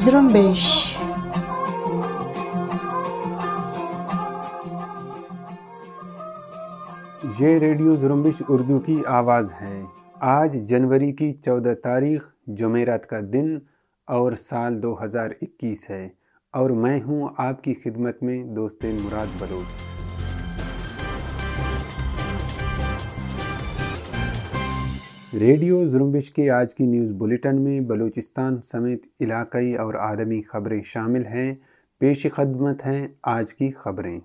زرمبش یہ ریڈیو زرمبش اردو کی آواز ہے۔ آج جنوری کی 14 تاریخ جمعرات کا دن اور سال 2021 ہے، اور میں ہوں آپ کی خدمت میں دوست مراد بلوچ۔ ریڈیو زرمبش کے آج کی نیوز بلیٹن میں بلوچستان سمیت علاقائی اور عالمی خبریں شامل ہیں۔ پیش خدمت ہیں آج کی خبریں۔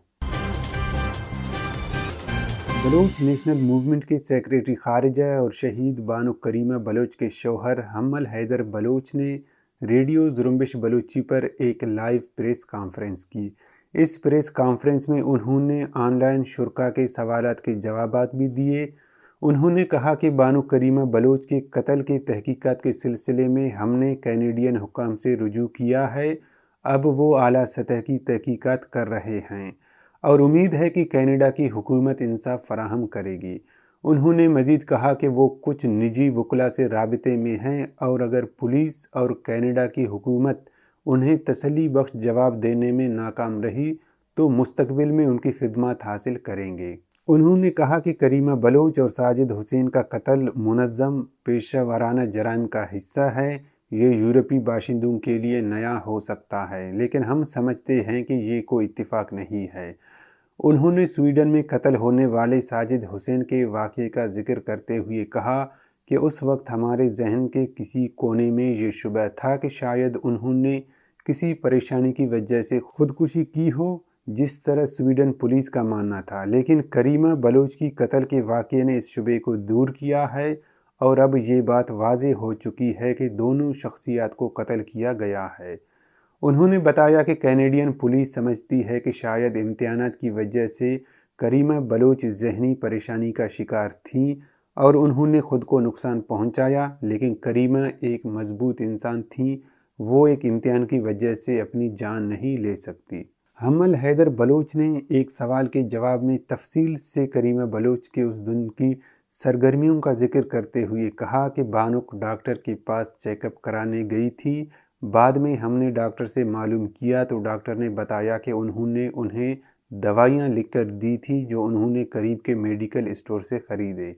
بلوچ نیشنل موومنٹ کے سیکریٹری خارجہ اور شہید بانو کریمہ بلوچ کے شوہر حمل حیدر بلوچ نے ریڈیو زرمبش بلوچی پر ایک لائیو پریس کانفرنس کی۔ اس پریس کانفرنس میں انہوں نے آن لائن شرکاء کے سوالات کے جوابات بھی دیے۔ انہوں نے کہا کہ بانو کریمہ بلوچ کے قتل کے تحقیقات کے سلسلے میں ہم نے کینیڈین حکام سے رجوع کیا ہے۔ اب وہ اعلیٰ سطح کی تحقیقات کر رہے ہیں اور امید ہے کہ کینیڈا کی حکومت انصاف فراہم کرے گی۔ انہوں نے مزید کہا کہ وہ کچھ نجی وکلاء سے رابطے میں ہیں، اور اگر پولیس اور کینیڈا کی حکومت انہیں تسلی بخش جواب دینے میں ناکام رہی تو مستقبل میں ان کی خدمات حاصل کریں گے۔ انہوں نے کہا کہ کریمہ بلوچ اور ساجد حسین کا قتل منظم پیشہ ورانہ جرائم کا حصہ ہے۔ یہ یورپی باشندوں کے لیے نیا ہو سکتا ہے، لیکن ہم سمجھتے ہیں کہ یہ کوئی اتفاق نہیں ہے۔ انہوں نے سویڈن میں قتل ہونے والے ساجد حسین کے واقعے کا ذکر کرتے ہوئے کہا کہ اس وقت ہمارے ذہن کے کسی کونے میں یہ شبہ تھا کہ شاید انہوں نے کسی پریشانی کی وجہ سے خودکشی کی ہو، جس طرح سویڈن پولیس کا ماننا تھا، لیکن کریمہ بلوچ کی قتل کے واقعے نے اس شبہ کو دور کیا ہے، اور اب یہ بات واضح ہو چکی ہے کہ دونوں شخصیات کو قتل کیا گیا ہے۔ انہوں نے بتایا کہ کینیڈین پولیس سمجھتی ہے کہ شاید امتحانات کی وجہ سے کریمہ بلوچ ذہنی پریشانی کا شکار تھیں اور انہوں نے خود کو نقصان پہنچایا، لیکن کریمہ ایک مضبوط انسان تھیں، وہ ایک امتحان کی وجہ سے اپنی جان نہیں لے سکتی۔ حمل حیدر بلوچ نے ایک سوال کے جواب میں تفصیل سے کریمہ بلوچ کے اس دن کی سرگرمیوں کا ذکر کرتے ہوئے کہا کہ بانک ڈاکٹر کے پاس چیک اپ کرانے گئی تھی۔ بعد میں ہم نے ڈاکٹر سے معلوم کیا تو ڈاکٹر نے بتایا کہ انہوں نے انہیں دوائیاں لکھ کر دی تھی جو انہوں نے قریب کے میڈیکل اسٹور سے خریدے۔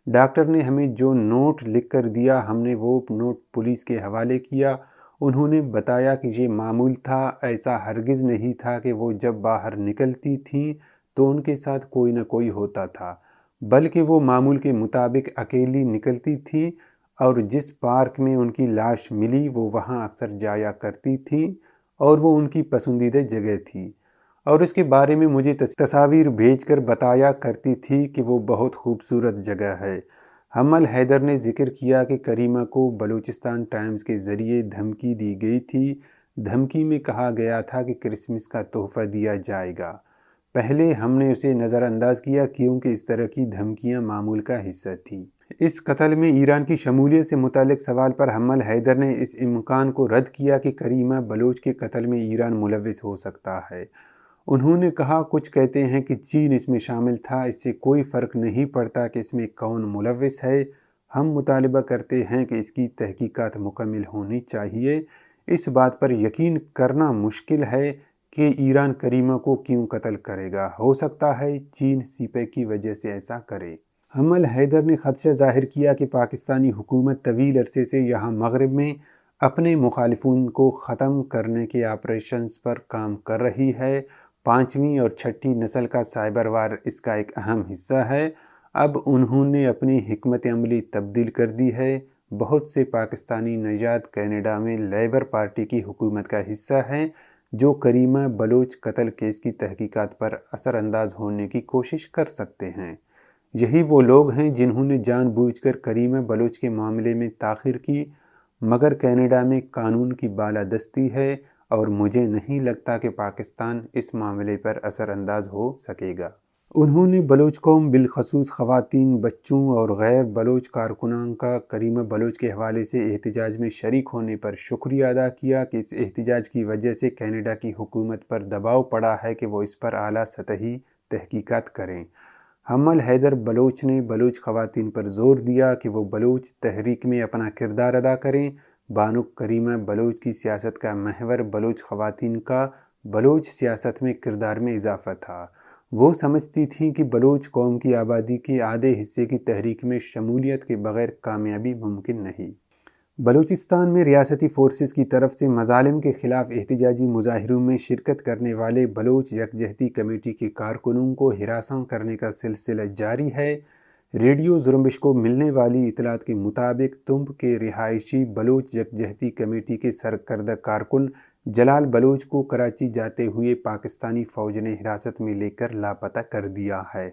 ڈاکٹر نے ہمیں جو نوٹ لکھ کر دیا ہم نے وہ نوٹ پولیس کے حوالے کیا۔ انہوں نے بتایا کہ یہ معمول تھا، ایسا ہرگز نہیں تھا کہ وہ جب باہر نکلتی تھیں تو ان کے ساتھ کوئی نہ کوئی ہوتا تھا، بلکہ وہ معمول کے مطابق اکیلی نکلتی تھیں، اور جس پارک میں ان کی لاش ملی وہ وہاں اکثر جایا کرتی تھیں اور وہ ان کی پسندیدہ جگہ تھی، اور اس کے بارے میں مجھے تصاویر بھیج کر بتایا کرتی تھی کہ وہ بہت خوبصورت جگہ ہے۔ حمل حیدر نے ذکر کیا کہ کریمہ کو بلوچستان ٹائمز کے ذریعے دھمکی دی گئی تھی۔ دھمکی میں کہا گیا تھا کہ کرسمس کا تحفہ دیا جائے گا۔ پہلے ہم نے اسے نظر انداز کیا کیونکہ اس طرح کی دھمکیاں معمول کا حصہ تھیں۔ اس قتل میں ایران کی شمولیت سے متعلق سوال پر حمل حیدر نے اس امکان کو رد کیا کہ کریمہ بلوچ کے قتل میں ایران ملوث ہو سکتا ہے۔ انہوں نے کہا کچھ کہتے ہیں کہ چین اس میں شامل تھا، اس سے کوئی فرق نہیں پڑتا کہ اس میں کون ملوث ہے۔ ہم مطالبہ کرتے ہیں کہ اس کی تحقیقات مکمل ہونی چاہیے۔ اس بات پر یقین کرنا مشکل ہے کہ ایران کریمہ کو کیوں قتل کرے گا، ہو سکتا ہے چین سپہ کی وجہ سے ایسا کرے۔ حمل حیدر نے خدشہ ظاہر کیا کہ پاکستانی حکومت طویل عرصے سے یہاں مغرب میں اپنے مخالفین کو ختم کرنے کے آپریشنز پر کام کر رہی ہے۔ 5ویں اور 6ٹھی نسل کا سائبر وار اس کا ایک اہم حصہ ہے۔ اب انہوں نے اپنی حکمت عملی تبدیل کر دی ہے۔ بہت سے پاکستانی نژاد کینیڈا میں لیبر پارٹی کی حکومت کا حصہ ہیں جو کریمہ بلوچ قتل کیس کی تحقیقات پر اثر انداز ہونے کی کوشش کر سکتے ہیں۔ یہی وہ لوگ ہیں جنہوں نے جان بوجھ کر کریمہ بلوچ کے معاملے میں تاخیر کی، مگر کینیڈا میں قانون کی بالادستی ہے اور مجھے نہیں لگتا کہ پاکستان اس معاملے پر اثر انداز ہو سکے گا۔ انہوں نے بلوچ قوم بالخصوص خواتین، بچوں اور غیر بلوچ کارکنان کا کریمہ بلوچ کے حوالے سے احتجاج میں شریک ہونے پر شکریہ ادا کیا کہ اس احتجاج کی وجہ سے کینیڈا کی حکومت پر دباؤ پڑا ہے کہ وہ اس پر اعلیٰ سطحی تحقیقات کریں۔ حمل حیدر بلوچ نے بلوچ خواتین پر زور دیا کہ وہ بلوچ تحریک میں اپنا کردار ادا کریں۔ بانو کریمہ بلوچ کی سیاست کا محور بلوچ خواتین کا بلوچ سیاست میں کردار میں اضافہ تھا۔ وہ سمجھتی تھیں کہ بلوچ قوم کی آبادی کے آدھے حصے کی تحریک میں شمولیت کے بغیر کامیابی ممکن نہیں۔ بلوچستان میں ریاستی فورسز کی طرف سے مظالم کے خلاف احتجاجی مظاہروں میں شرکت کرنے والے بلوچ یکجہتی کمیٹی کے کارکنوں کو ہراساں کرنے کا سلسلہ جاری ہے۔ ریڈیو زرمبش کو ملنے والی اطلاعات کے مطابق تنب کے رہائشی بلوچ یکجہتی کمیٹی کے سرکردہ کارکن جلال بلوچ کو کراچی جاتے ہوئے پاکستانی فوج نے حراست میں لے کر لاپتہ کر دیا ہے۔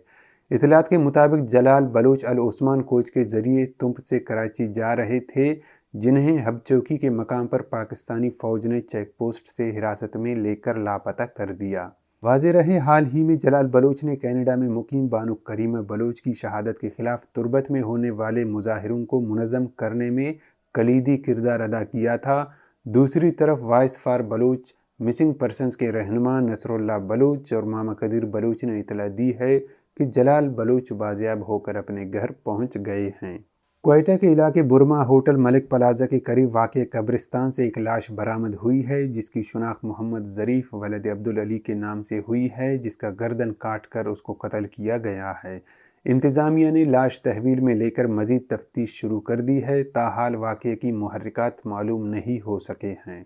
اطلاعات کے مطابق جلال بلوچ العثمان کوچ کے ذریعے تنب سے کراچی جا رہے تھے، جنہیں ہب چوکی کے مقام پر پاکستانی فوج نے چیک پوسٹ سے حراست میں لے کر لاپتہ کر دیا۔ واضح رہے، حال ہی میں جلال بلوچ نے کینیڈا میں مقیم بانو کریمہ بلوچ کی شہادت کے خلاف تربت میں ہونے والے مظاہروں کو منظم کرنے میں کلیدی کردار ادا کیا تھا۔ دوسری طرف voice for Baloch missing persons کے رہنما نصر اللہ بلوچ اور ماما قدیر بلوچ نے اطلاع دی ہے کہ جلال بلوچ بازیاب ہو کر اپنے گھر پہنچ گئے ہیں۔ کوئٹہ کے علاقے برما ہوٹل ملک پلازا کے قریب واقع قبرستان سے ایک لاش برآمد ہوئی ہے، جس کی شناخت محمد ظریف ولد عبدالعلی کے نام سے ہوئی ہے، جس کا گردن کاٹ کر اس کو قتل کیا گیا ہے۔ انتظامیہ نے لاش تحویل میں لے کر مزید تفتیش شروع کر دی ہے، تاحال واقعے کی محرکات معلوم نہیں ہو سکے ہیں۔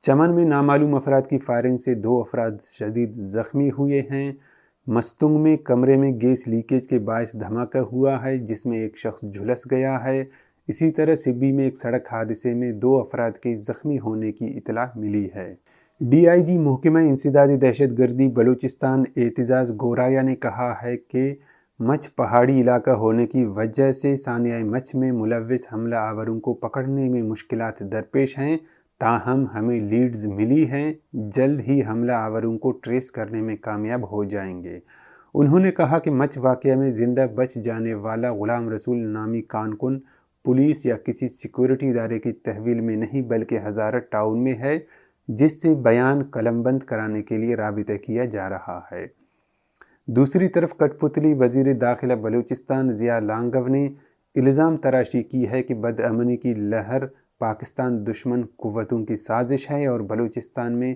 چمن میں نامعلوم افراد کی فائرنگ سے 2 افراد شدید زخمی ہوئے ہیں۔ مستنگ میں کمرے میں گیس لیکیج کے باعث دھماکہ ہوا ہے، جس میں ایک شخص جھلس گیا ہے۔ اسی طرح سبی میں ایک سڑک حادثے میں 2 افراد کے زخمی ہونے کی اطلاع ملی ہے۔ ڈی آئی جی محکمہ انسدادی دہشت گردی بلوچستان اعتزاز گورایا نے کہا ہے کہ مچھ پہاڑی علاقہ ہونے کی وجہ سے ثانیہ مچھ میں ملوث حملہ آوروں کو پکڑنے میں مشکلات درپیش ہیں، تاہم ہمیں لیڈز ملی ہیں، جلد ہی حملہ آوروں کو ٹریس کرنے میں کامیاب ہو جائیں گے۔ انہوں نے کہا کہ مچھ واقعہ میں زندہ بچ جانے والا غلام رسول نامی کارکن پولیس یا کسی سیکورٹی ادارے کی تحویل میں نہیں بلکہ ہزارہ ٹاؤن میں ہے، جس سے بیان قلم بند کرانے کے لیے رابطہ کیا جا رہا ہے۔ دوسری طرف کٹ پتلی وزیر داخلہ بلوچستان ضیاء لانگو نے الزام تراشی کی ہے کہ بدامنی کی لہر پاکستان دشمن قوتوں کی سازش ہے اور بلوچستان میں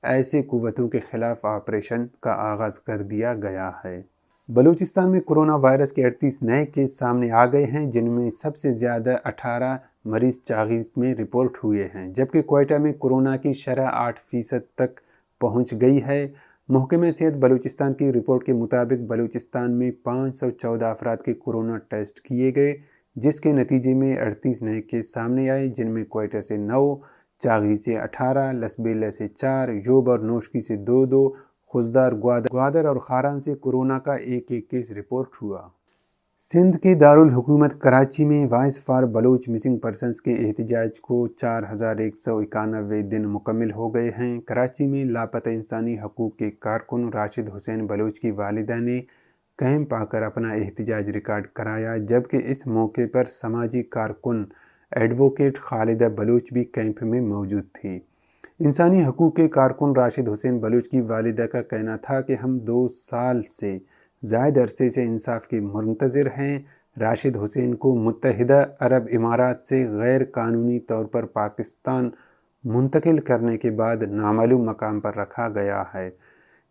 ایسے قوتوں کے خلاف آپریشن کا آغاز کر دیا گیا ہے۔ بلوچستان میں کرونا وائرس کے 38 نئے کیس سامنے آ گئے ہیں، جن میں سب سے زیادہ 18 مریض چاغیز میں رپورٹ ہوئے ہیں، جبکہ کوئٹہ میں کورونا کی شرح 8% تک پہنچ گئی ہے۔ محکمہ صحت بلوچستان کی رپورٹ کے مطابق بلوچستان میں 514 افراد کے کورونا ٹیسٹ کیے گئے، جس کے نتیجے میں 38 نئے کیس سامنے آئے، جن میں کوئٹہ سے 9، چاغی سے 18، لسبیلہ سے 4، یوب اور نوشکی سے 2، خزدار، گوادر اور خاران سے کورونا کا ایک کیس رپورٹ ہوا۔ سندھ کے دارالحکومت کراچی میں voice for Baloch missing persons کے احتجاج کو 4191 دن مکمل ہو گئے ہیں۔ کراچی میں لاپتہ انسانی حقوق کے کارکن راشد حسین بلوچ کی والدہ نے کیمپ آ کر اپنا احتجاج ریکارڈ کرایا، جبکہ اس موقع پر سماجی کارکن ایڈوکیٹ خالدہ بلوچ بھی کیمپ میں موجود تھی۔ انسانی حقوق کے کارکن راشد حسین بلوچ کی والدہ کا کہنا تھا کہ ہم 2 سال سے زائد عرصے سے انصاف کے منتظر ہیں۔ راشد حسین کو متحدہ عرب امارات سے غیر قانونی طور پر پاکستان منتقل کرنے کے بعد نامعلوم مقام پر رکھا گیا ہے،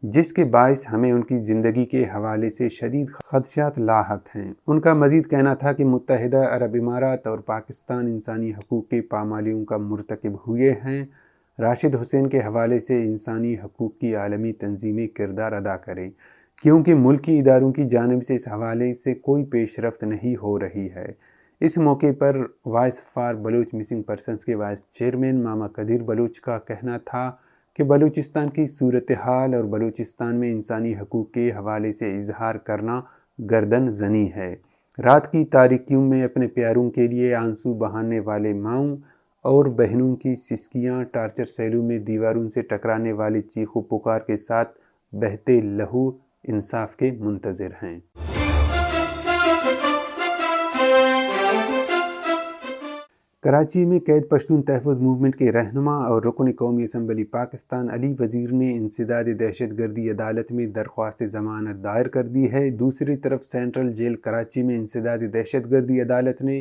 جس کے باعث ہمیں ان کی زندگی کے حوالے سے شدید خدشات لاحق ہیں۔ ان کا مزید کہنا تھا کہ متحدہ عرب امارات اور پاکستان انسانی حقوق کی پامالیوں کا مرتکب ہوئے ہیں۔ راشد حسین کے حوالے سے انسانی حقوق کی عالمی تنظیمیں کردار ادا کریں، کیونکہ ملکی اداروں کی جانب سے اس حوالے سے کوئی پیش رفت نہیں ہو رہی ہے۔ اس موقع پر voice for Baloch missing persons کے وائس چیئرمین ماما قدیر بلوچ کا کہنا تھا کہ بلوچستان کی صورتحال اور بلوچستان میں انسانی حقوق کے حوالے سے اظہار کرنا گردن زنی ہے۔ رات کی تاریکیوں میں اپنے پیاروں کے لیے آنسو بہانے والے ماؤں اور بہنوں کی سسکیاں ٹارچر سیلوں میں دیواروں سے ٹکرانے والی چیخ و پکار کے ساتھ بہتے لہو انصاف کے منتظر ہیں۔ کراچی میں قید پشتون تحفظ موومنٹ کے رہنما اور رکن قومی اسمبلی پاکستان علی وزیر نے انسداد دہشت گردی عدالت میں درخواست ضمانت دائر کر دی ہے۔ دوسری طرف سینٹرل جیل کراچی میں انسداد دہشت گردی عدالت نے